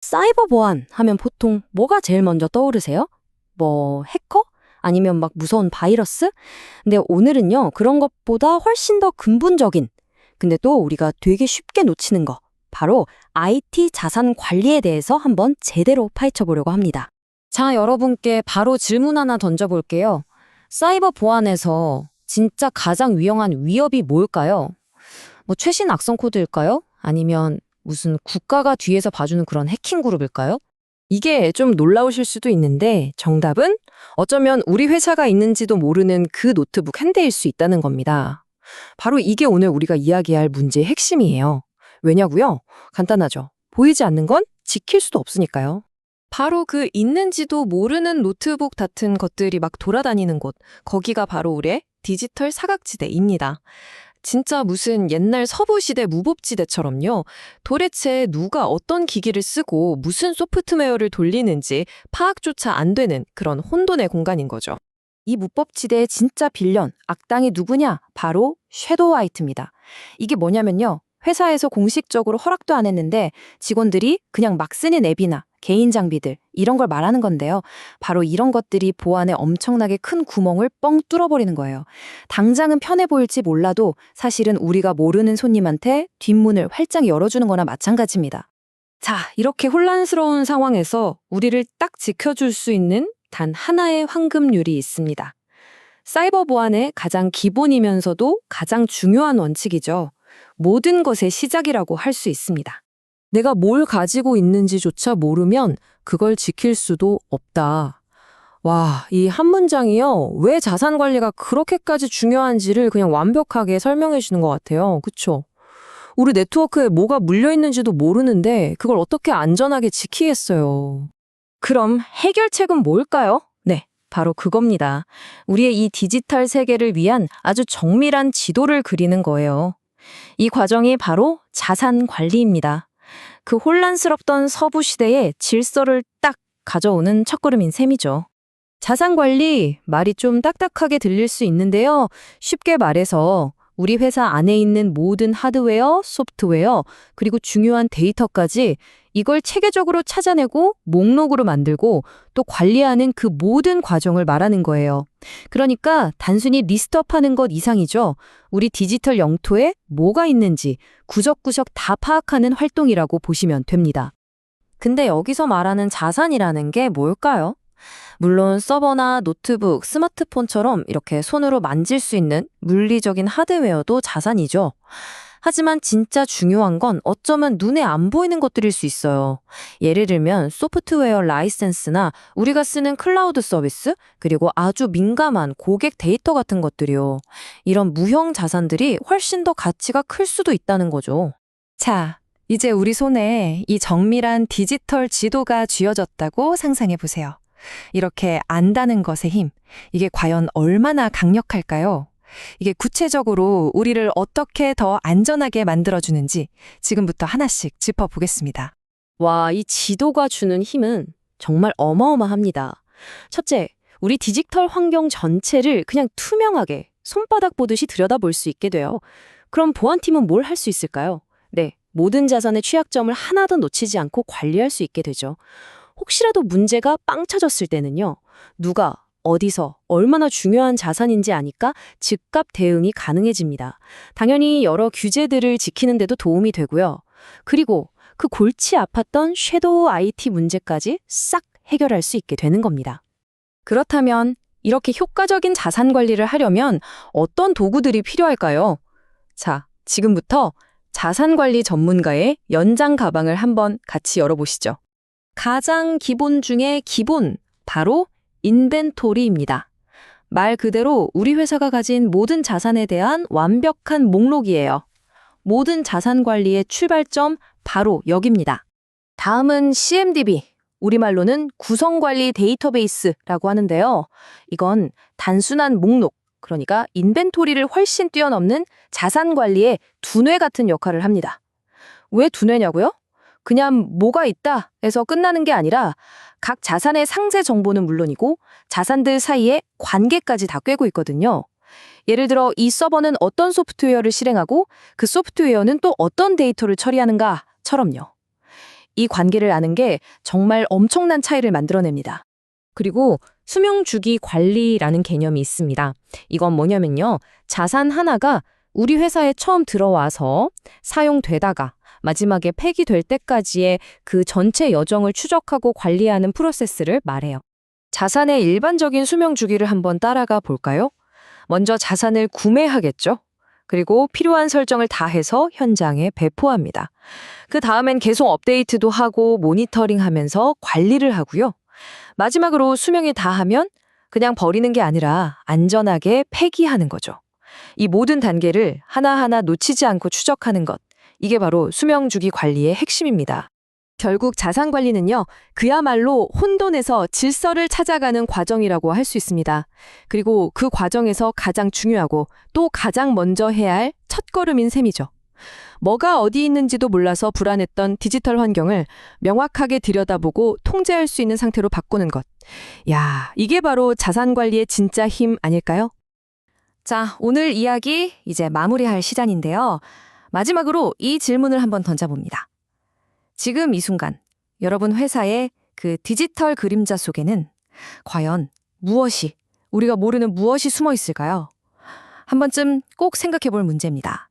사이버 보안 하면 보통 뭐가 제일 먼저 떠오르세요? 뭐 해커? 아니면 막 무서운 바이러스? 근데 오늘은요, 그런 것보다 훨씬 더 근본적인, 근데 또 우리가 되게 쉽게 놓치는 거, 바로 IT 자산 관리에 대해서 한번 제대로 파헤쳐 보려고 합니다. 자, 여러분께 바로 질문 하나 던져볼게요. 사이버 보안에서 진짜 가장 위험한 위협이 뭘까요? 뭐 최신 악성 코드일까요? 아니면 무슨 국가가 뒤에서 봐주는 그런 해킹 그룹일까요? 이게 좀 놀라우실 수도 있는데 정답은 어쩌면 우리 회사가 있는지도 모르는 그 노트북 한 대일 수 있다는 겁니다. 바로 이게 오늘 우리가 이야기할 문제의 핵심이에요. 왜냐고요? 간단하죠. 보이지 않는 건 지킬 수도 없으니까요. 바로 그 있는지도 모르는 노트북 같은 것들이 막 돌아다니는 곳, 거기가 바로 우리의 디지털 사각지대입니다. 진짜 무슨 옛날 서부시대 무법지대처럼요. 도대체 누가 어떤 기기를 쓰고 무슨 소프트웨어를 돌리는지 파악조차 안 되는 그런 혼돈의 공간인 거죠. 이 무법지대의 진짜 빌런, 악당이 누구냐? 바로 섀도우 화이트입니다. 이게 뭐냐면요. 회사에서 공식적으로 허락도 안 했는데 직원들이 그냥 막 쓰는 앱이나 개인 장비들 이런 걸 말하는 건데요. 바로 이런 것들이 보안에 엄청나게 큰 구멍을 뻥 뚫어버리는 거예요. 당장은 편해 보일지 몰라도 사실은 우리가 모르는 손님한테 뒷문을 활짝 열어주는 거나 마찬가지입니다. 자, 이렇게 혼란스러운 상황에서 우리를 딱 지켜줄 수 있는 단 하나의 황금률이 있습니다. 사이버 보안의 가장 기본이면서도 가장 중요한 원칙이죠. 모든 것의 시작이라고 할 수 있습니다. 내가 뭘 가지고 있는지조차 모르면 그걸 지킬 수도 없다. 와, 이 한 문장이요. 왜 자산 관리가 그렇게까지 중요한지를 그냥 완벽하게 설명해 주는 것 같아요. 그쵸? 우리 네트워크에 뭐가 물려 있는지도 모르는데 그걸 어떻게 안전하게 지키겠어요. 그럼 해결책은 뭘까요? 네, 바로 그겁니다. 우리의 이 디지털 세계를 위한 아주 정밀한 지도를 그리는 거예요. 이 과정이 바로 자산 관리입니다. 그 혼란스럽던 서부 시대의 질서를 딱 가져오는 첫걸음인 셈이죠. 자산 관리, 말이 좀 딱딱하게 들릴 수 있는데요. 쉽게 말해서 우리 회사 안에 있는 모든 하드웨어, 소프트웨어, 그리고 중요한 데이터까지 이걸 체계적으로 찾아내고 목록으로 만들고 또 관리하는 그 모든 과정을 말하는 거예요. 그러니까 단순히 리스트업하는 것 이상이죠. 우리 디지털 영토에 뭐가 있는지 구석구석 다 파악하는 활동이라고 보시면 됩니다. 근데 여기서 말하는 자산이라는 게 뭘까요? 물론 서버나 노트북, 스마트폰처럼 이렇게 손으로 만질 수 있는 물리적인 하드웨어도 자산이죠. 하지만 진짜 중요한 건 어쩌면 눈에 안 보이는 것들일 수 있어요. 예를 들면 소프트웨어 라이센스나 우리가 쓰는 클라우드 서비스, 그리고 아주 민감한 고객 데이터 같은 것들이요. 이런 무형 자산들이 훨씬 더 가치가 클 수도 있다는 거죠. 자, 이제 우리 손에 이 정밀한 디지털 지도가 쥐어졌다고 상상해 보세요. 이렇게 안다는 것의 힘, 이게 과연 얼마나 강력할까요? 이게 구체적으로 우리를 어떻게 더 안전하게 만들어주는지 지금부터 하나씩 짚어보겠습니다. 와, 이 지도가 주는 힘은 정말 어마어마합니다. 첫째, 우리 디지털 환경 전체를 그냥 투명하게 손바닥 보듯이 들여다볼 수 있게 돼요. 그럼 보안팀은 뭘 할 수 있을까요? 네, 모든 자산의 취약점을 하나도 놓치지 않고 관리할 수 있게 되죠. 혹시라도 문제가 빵 터졌을 때는요. 누가, 어디서, 얼마나 중요한 자산인지 아니까 즉각 대응이 가능해집니다. 당연히 여러 규제들을 지키는 데도 도움이 되고요. 그리고 그 골치 아팠던 섀도우 IT 문제까지 싹 해결할 수 있게 되는 겁니다. 그렇다면 이렇게 효과적인 자산 관리를 하려면 어떤 도구들이 필요할까요? 자, 지금부터 자산 관리 전문가의 연장 가방을 한번 같이 열어보시죠. 가장 기본 중에 기본, 바로 인벤토리입니다. 말 그대로 우리 회사가 가진 모든 자산에 대한 완벽한 목록이에요. 모든 자산 관리의 출발점 바로 여기입니다. 다음은 CMDB, 우리말로는 구성관리 데이터베이스라고 하는데요. 이건 단순한 목록, 그러니까 인벤토리를 훨씬 뛰어넘는 자산 관리의 두뇌 같은 역할을 합니다. 왜 두뇌냐고요? 그냥 뭐가 있다 해서 끝나는 게 아니라 각 자산의 상세 정보는 물론이고 자산들 사이의 관계까지 다 꿰고 있거든요. 예를 들어 이 서버는 어떤 소프트웨어를 실행하고 그 소프트웨어는 또 어떤 데이터를 처리하는가처럼요. 이 관계를 아는 게 정말 엄청난 차이를 만들어냅니다. 그리고 수명 주기 관리라는 개념이 있습니다. 이건 뭐냐면요. 자산 하나가 우리 회사에 처음 들어와서 사용되다가 마지막에 폐기될 때까지의 그 전체 여정을 추적하고 관리하는 프로세스를 말해요. 자산의 일반적인 수명 주기를 한번 따라가 볼까요? 먼저 자산을 구매하겠죠. 그리고 필요한 설정을 다 해서 현장에 배포합니다. 그 다음엔 계속 업데이트도 하고 모니터링하면서 관리를 하고요. 마지막으로 수명이 다하면 그냥 버리는 게 아니라 안전하게 폐기하는 거죠. 이 모든 단계를 하나하나 놓치지 않고 추적하는 것. 이게 바로 수명주기 관리의 핵심입니다. 결국 자산 관리는요, 그야말로 혼돈에서 질서를 찾아가는 과정이라고 할 수 있습니다. 그리고 그 과정에서 가장 중요하고 또 가장 먼저 해야 할 첫걸음인 셈이죠. 뭐가 어디 있는지도 몰라서 불안했던 디지털 환경을 명확하게 들여다보고 통제할 수 있는 상태로 바꾸는 것. 야, 이게 바로 자산 관리의 진짜 힘 아닐까요? 자, 오늘 이야기 이제 마무리할 시간인데요. 마지막으로 이 질문을 한번 던져봅니다. 지금 이 순간 여러분 회사의 그 디지털 그림자 속에는 과연 우리가 모르는 무엇이 숨어 있을까요? 한 번쯤 꼭 생각해 볼 문제입니다.